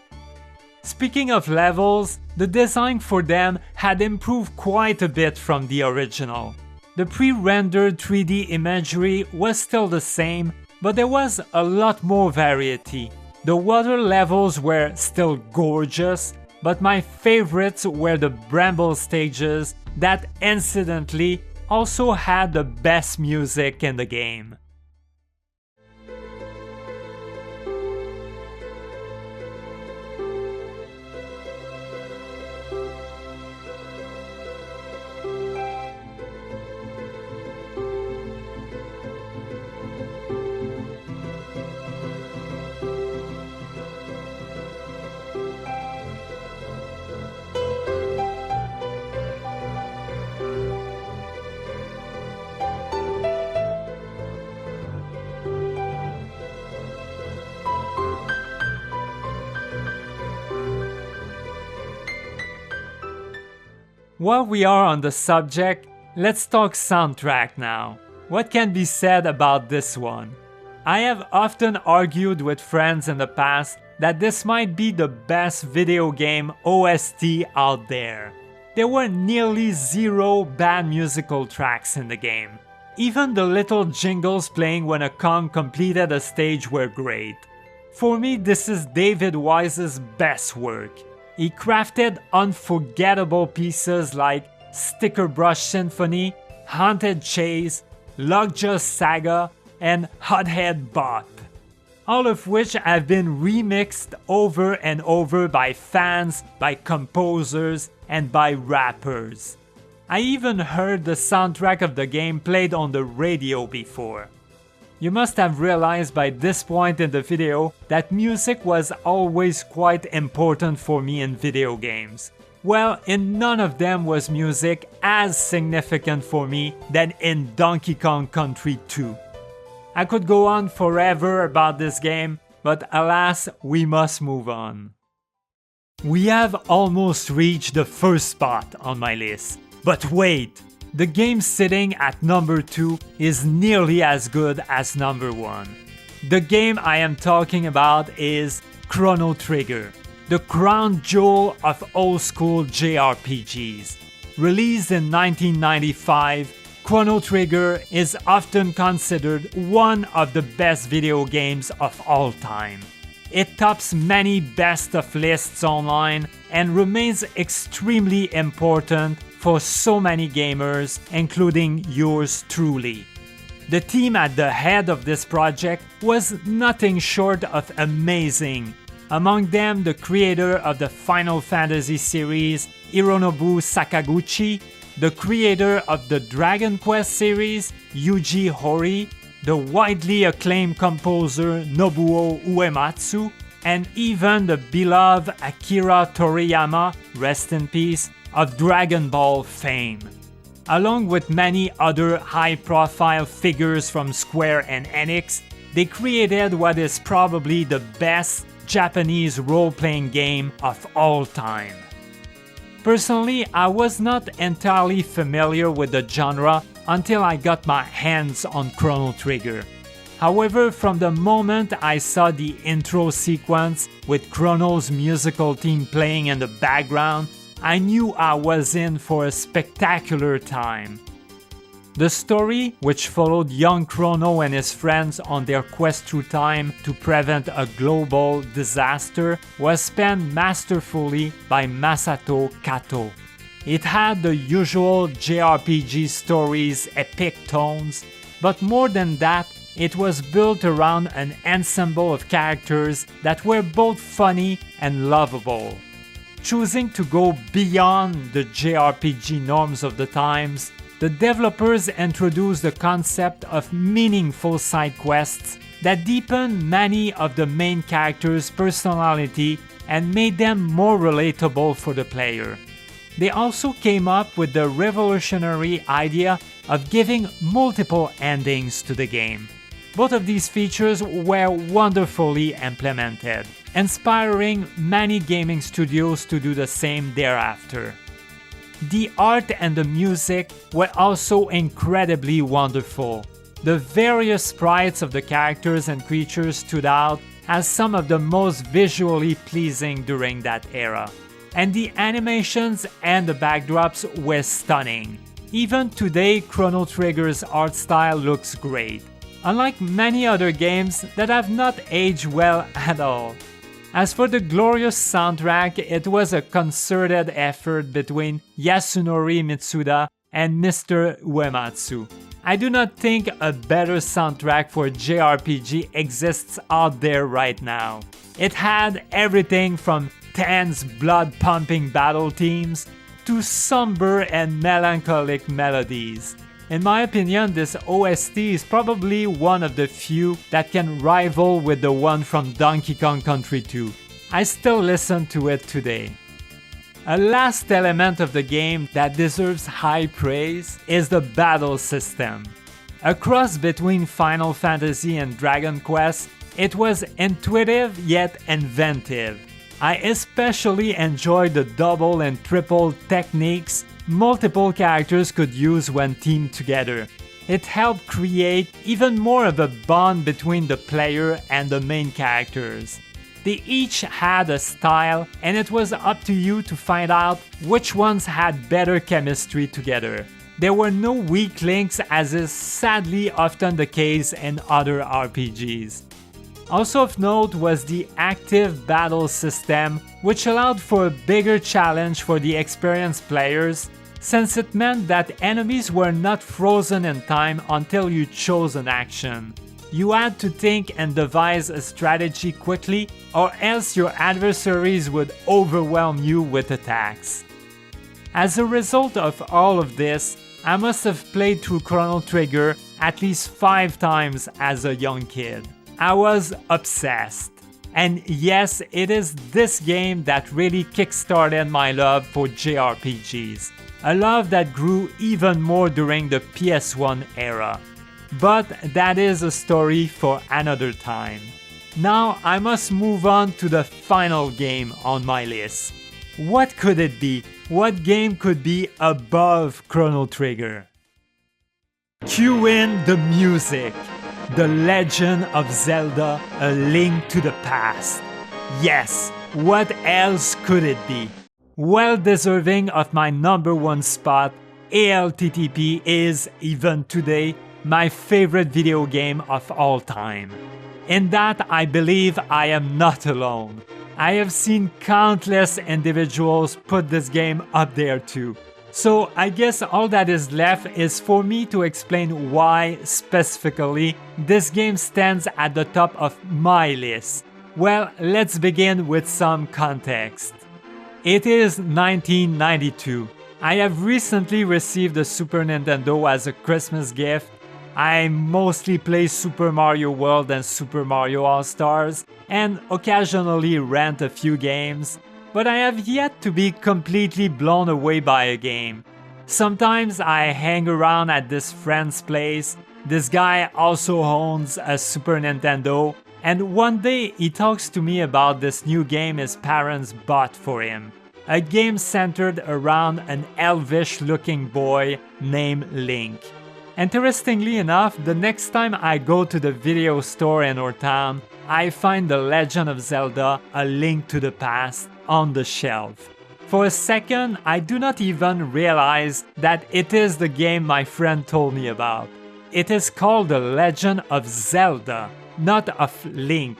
A: Speaking of levels, the design for them had improved quite a bit from the original. The pre-rendered 3D imagery was still the same, but there was a lot more variety. The water levels were still gorgeous, but my favorites were the bramble stages that incidentally also had the best music in the game. While we are on the subject, let's talk soundtrack now. What can be said about this one? I have often argued with friends in the past that this might be the best video game OST out there. There were nearly zero bad musical tracks in the game. Even the little jingles playing when a Kong completed a stage were great. For me, this is David Wise's best work. He crafted unforgettable pieces like Sticker Brush Symphony, Haunted Chase, Lockjaw Saga, and Hothead Bop, all of which have been remixed over and over by fans, by composers, and by rappers. I even heard the soundtrack of the game played on the radio before. You must have realized by this point in the video that music was always quite important for me in video games. Well, in none of them was music as significant for me than in Donkey Kong Country 2. I could go on forever about this game, but alas, we must move on. We have almost reached the first spot on my list. But wait! The game sitting at number 2 is nearly as good as number 1. The game I am talking about is Chrono Trigger, the crown jewel of old school JRPGs. Released in 1995, Chrono Trigger is often considered one of the best video games of all time. It tops many best of lists online and remains extremely important for so many gamers, including yours truly. The team at the head of this project was nothing short of amazing. Among them, the creator of the Final Fantasy series, Hironobu Sakaguchi, the creator of the Dragon Quest series, Yuji Horii, the widely acclaimed composer Nobuo Uematsu, and even the beloved Akira Toriyama, rest in peace, of Dragon Ball fame. Along with many other high-profile figures from Square and Enix, they created what is probably the best Japanese role-playing game of all time. Personally, I was not entirely familiar with the genre until I got my hands on Chrono Trigger. However, from the moment I saw the intro sequence with Chrono's musical theme playing in the background, I knew I was in for a spectacular time. The story, which followed young Chrono and his friends on their quest through time to prevent a global disaster, was penned masterfully by Masato Kato. It had the usual JRPG story's epic tones, but more than that, it was built around an ensemble of characters that were both funny and lovable. Choosing to go beyond the JRPG norms of the times, the developers introduced the concept of meaningful side quests that deepened many of the main characters' personality and made them more relatable for the player. They also came up with the revolutionary idea of giving multiple endings to the game. Both of these features were wonderfully implemented, inspiring many gaming studios to do the same thereafter. The art and the music were also incredibly wonderful. The various sprites of the characters and creatures stood out as some of the most visually pleasing during that era. And the animations and the backdrops were stunning. Even today, Chrono Trigger's art style looks great, unlike many other games that have not aged well at all. As for the glorious soundtrack, it was a concerted effort between Yasunori Mitsuda and Mr. Uematsu. I do not think a better soundtrack for JRPG exists out there right now. It had everything from tense, blood-pumping battle themes to somber and melancholic melodies. In my opinion, this OST is probably one of the few that can rival with the one from Donkey Kong Country 2. I still listen to it today. A last element of the game that deserves high praise is the battle system. A cross between Final Fantasy and Dragon Quest, it was intuitive yet inventive. I especially enjoyed the double and triple techniques multiple characters could use when teamed together. It helped create even more of a bond between the player and the main characters. They each had a style, and it was up to you to find out which ones had better chemistry together. There were no weak links, as is sadly often the case in other RPGs. Also of note was the active battle system, which allowed for a bigger challenge for the experienced players, since it meant that enemies were not frozen in time until you chose an action. You had to think and devise a strategy quickly, or else your adversaries would overwhelm you with attacks. As a result of all of this, I must have played through Chrono Trigger at least 5 times as a young kid. I was obsessed. And yes, it is this game that really kickstarted my love for JRPGs, a love that grew even more during the PS1 era. But that is a story for another time. Now I must move on to the final game on my list. What could it be? What game could be above Chrono Trigger? Cue in the music. The Legend of Zelda: A Link to the Past. Yes, what else could it be? Well deserving of my number 1 spot, ALTTP is, even today, my favorite video game of all time. In that, I believe I am not alone. I have seen countless individuals put this game up there too. So I guess all that is left is for me to explain why, specifically, this game stands at the top of my list. Well, let's begin with some context. It is 1992. I have recently received a Super Nintendo as a Christmas gift. I mostly play Super Mario World and Super Mario All-Stars, and occasionally rent a few games, but I have yet to be completely blown away by a game. Sometimes I hang around at this friend's place. This guy also owns a Super Nintendo, and one day he talks to me about this new game his parents bought for him. A game centered around an elvish-looking boy named Link. Interestingly enough, the next time I go to the video store in our town, I find The Legend of Zelda: A Link to the Past on the shelf. For a second, I do not even realize that it is the game my friend told me about. It is called The Legend of Zelda, not of Link.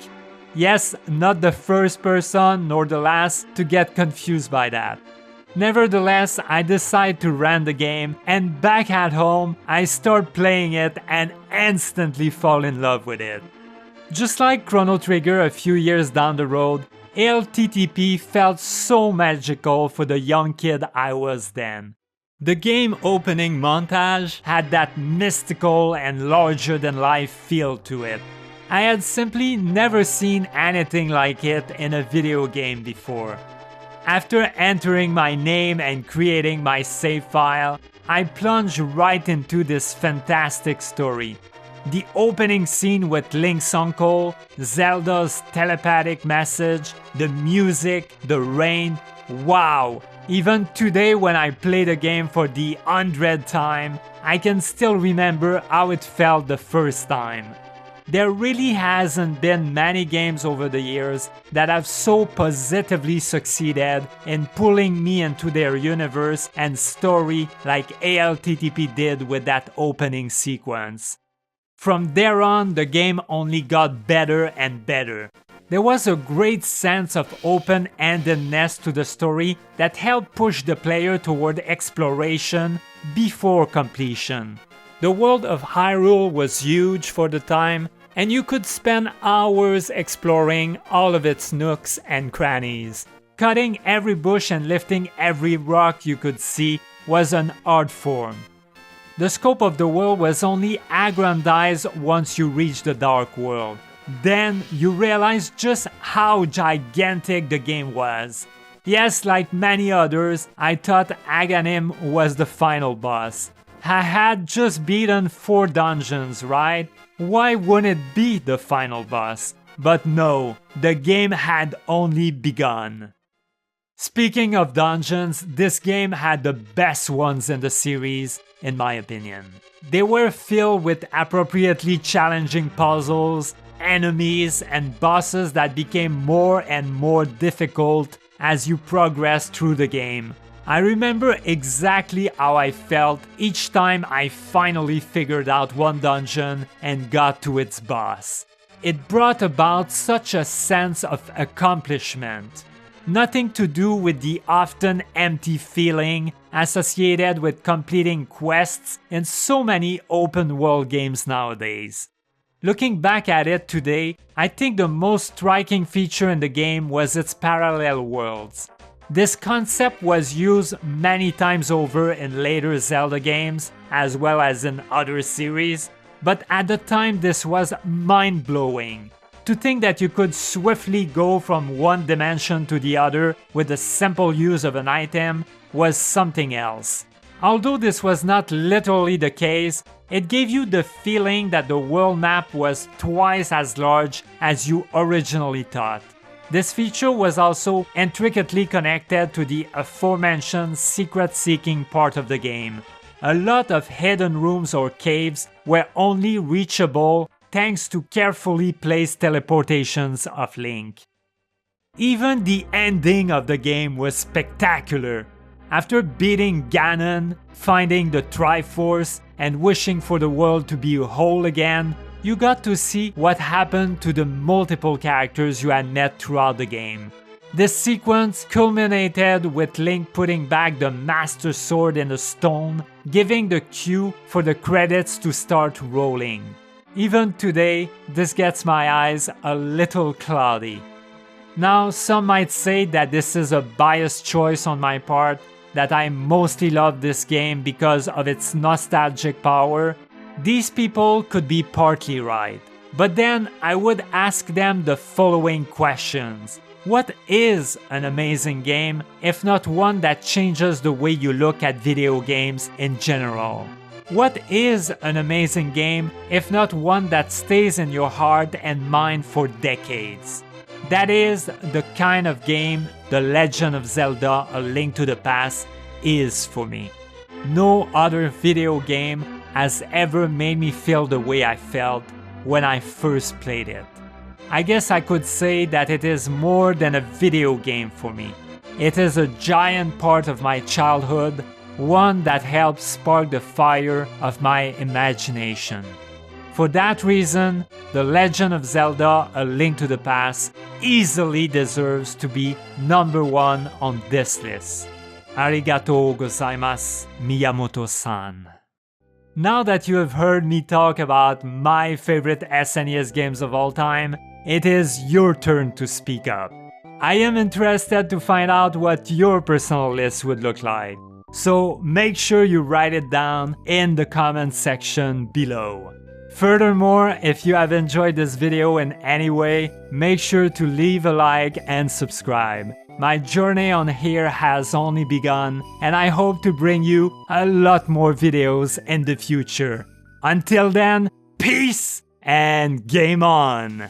A: Yes, not the first person nor the last to get confused by that. Nevertheless, I decide to rent the game, and back at home, I start playing it and instantly fall in love with it. Just like Chrono Trigger a few years down the road, ALTTP felt so magical for the young kid I was then. The game opening montage had that mystical and larger-than-life feel to it. I had simply never seen anything like it in a video game before. After entering my name and creating my save file, I plunged right into this fantastic story. The opening scene with Link's uncle, Zelda's telepathic message, the music, the rain, wow! Even today when I play the game for the 100th time, I can still remember how it felt the first time. There really hasn't been many games over the years that have so positively succeeded in pulling me into their universe and story like ALTTP did with that opening sequence. From there on, the game only got better and better. There was a great sense of open-endedness to the story that helped push the player toward exploration before completion. The world of Hyrule was huge for the time, and you could spend hours exploring all of its nooks and crannies. Cutting every bush and lifting every rock you could see was an art form. The scope of the world was only aggrandized once you reached the Dark World. Then you realized just how gigantic the game was. Yes, like many others, I thought Aghanim was the final boss. I had just beaten 4 dungeons, right? Why wouldn't it be the final boss? But no, the game had only begun. Speaking of dungeons, this game had the best ones in the series, in my opinion. They were filled with appropriately challenging puzzles, enemies, and bosses that became more and more difficult as you progressed through the game. I remember exactly how I felt each time I finally figured out one dungeon and got to its boss. It brought about such a sense of accomplishment. Nothing to do with the often empty feeling associated with completing quests in so many open world games nowadays. Looking back at it today, I think the most striking feature in the game was its parallel worlds. This concept was used many times over in later Zelda games, as well as in other series, but at the time this was mind-blowing. To think that you could swiftly go from one dimension to the other with the simple use of an item was something else. Although this was not literally the case, it gave you the feeling that the world map was twice as large as you originally thought. This feature was also intricately connected to the aforementioned secret-seeking part of the game. A lot of hidden rooms or caves were only reachable thanks to carefully placed teleportations of Link. Even the ending of the game was spectacular. After beating Ganon, finding the Triforce, and wishing for the world to be whole again, you got to see what happened to the multiple characters you had met throughout the game. This sequence culminated with Link putting back the Master Sword in the stone, giving the cue for the credits to start rolling. Even today, this gets my eyes a little cloudy. Now, some might say that this is a biased choice on my part, that I mostly love this game because of its nostalgic power. These people could be partly right. But then I would ask them the following questions. What is an amazing game if not one that changes the way you look at video games in general? What is an amazing game if not one that stays in your heart and mind for decades? That is the kind of game The Legend of Zelda: A Link to the Past is for me. No other video game has ever made me feel the way I felt when I first played it. I guess I could say that it is more than a video game for me. It is a giant part of my childhood, one that helped spark the fire of my imagination. For that reason, The Legend of Zelda: A Link to the Past easily deserves to be #1 on this list. Arigatou gozaimasu, Miyamoto-san. Now that you have heard me talk about my favorite SNES games of all time, it is your turn to speak up. I am interested to find out what your personal list would look like. So make sure you write it down in the comment section below. Furthermore, if you have enjoyed this video in any way, make sure to leave a like and subscribe. My journey on here has only begun, and I hope to bring you a lot more videos in the future. Until then, peace and game on!